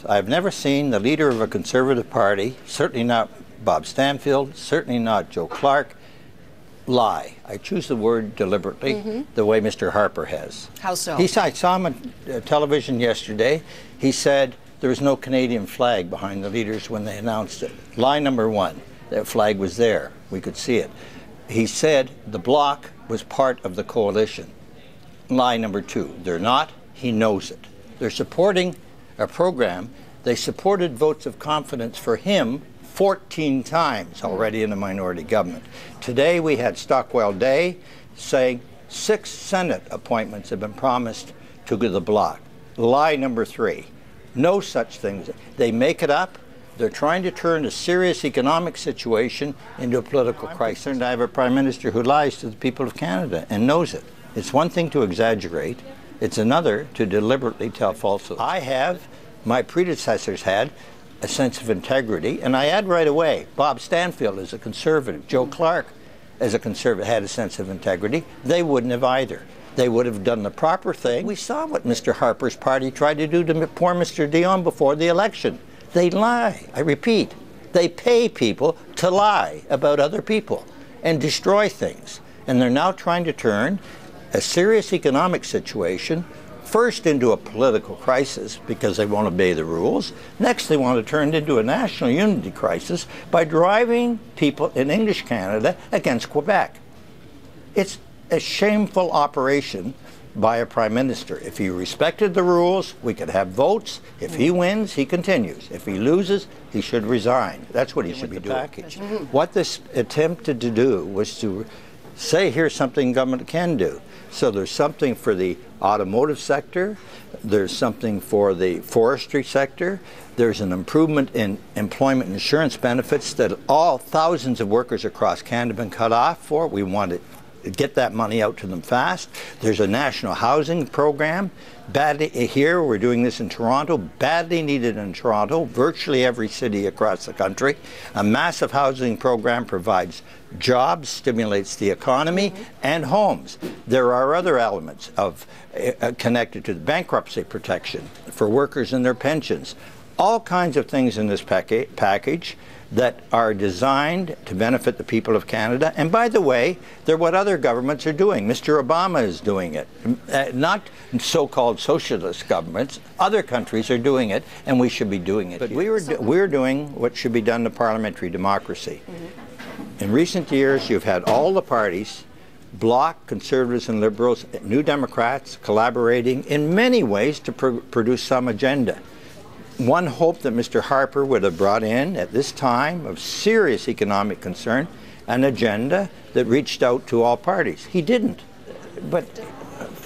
I've never seen the leader of a Conservative party, certainly not Bob Stanfield, certainly not Joe Clark, lie. I choose the word deliberately, the way Mr. Harper has. How so? I saw him on television yesterday. He said there was no Canadian flag behind the leaders when they announced it. Lie number one, that flag was there. We could see it. He said the Bloc was part of the coalition. Lie number two, they're not. He knows it. They're supporting a program. They supported votes of confidence for him 14 times already in a minority government. Today we had Stockwell Day saying 6 Senate appointments have been promised to the Bloc. Lie number three, no such things. They make it up. They're trying to turn a serious economic situation into a political crisis. And I have a Prime Minister who lies to the people of Canada and knows it. It's one thing to exaggerate. It's another to deliberately tell falsehoods. My predecessors had a sense of integrity, and I add right away, Bob Stanfield is a Conservative, Joe Clark as a Conservative had a sense of integrity. They wouldn't have either. They would have done the proper thing. We saw what Mr. Harper's party tried to do to poor Mr. Dion before the election. They lie. I repeat, they pay people to lie about other people and destroy things. And they're now trying to turn a serious economic situation first into a political crisis because they won't obey the rules. Next, they want to turn it into a national unity crisis by driving people in English Canada against Quebec. It's a shameful operation by a Prime Minister. If he respected the rules, we could have votes. If he wins, he continues. If he loses, he should resign. That's what he should be doing. What this attempted to do was to say, here's something government can do. So there's something for the automotive sector, there's something for the forestry sector, there's an improvement in employment insurance benefits that all thousands of workers across Canada have been cut off for. We want to get that money out to them fast. There's a national housing program. Badly here, we're doing this in Toronto, badly needed in Toronto, virtually every city across the country. A massive housing program provides jobs, stimulates the economy, and homes. There are other elements of connected to the bankruptcy protection for workers and their pensions. All kinds of things in this package that are designed to benefit the people of Canada. And by the way, they're what other governments are doing. Mr. Obama is doing it. Not so-called socialist governments. Other countries are doing it, and we should be doing it. But we're doing what should be done to parliamentary democracy. In recent years, you've had all the parties, Bloc, Conservatives and Liberals, New Democrats, collaborating in many ways to produce some agenda. One hoped that Mr. Harper would have brought in, at this time of serious economic concern, an agenda that reached out to all parties. He didn't. But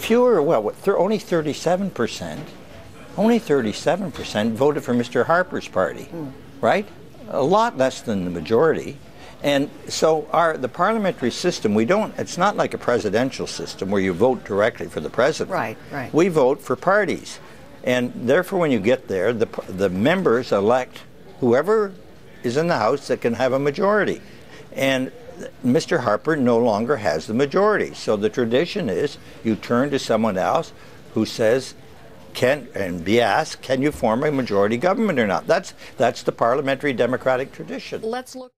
only 37%, voted for Mr. Harper's party, right? A lot less than the majority. And so the parliamentary system, it's not like a presidential system where you vote directly for the president. Right. We vote for parties. And therefore, when you get there, the members elect whoever is in the House that can have a majority. And Mr. Harper no longer has the majority. So the tradition is you turn to someone else who says, and be asked, can you form a majority government or not? That's the parliamentary democratic tradition. Let's look.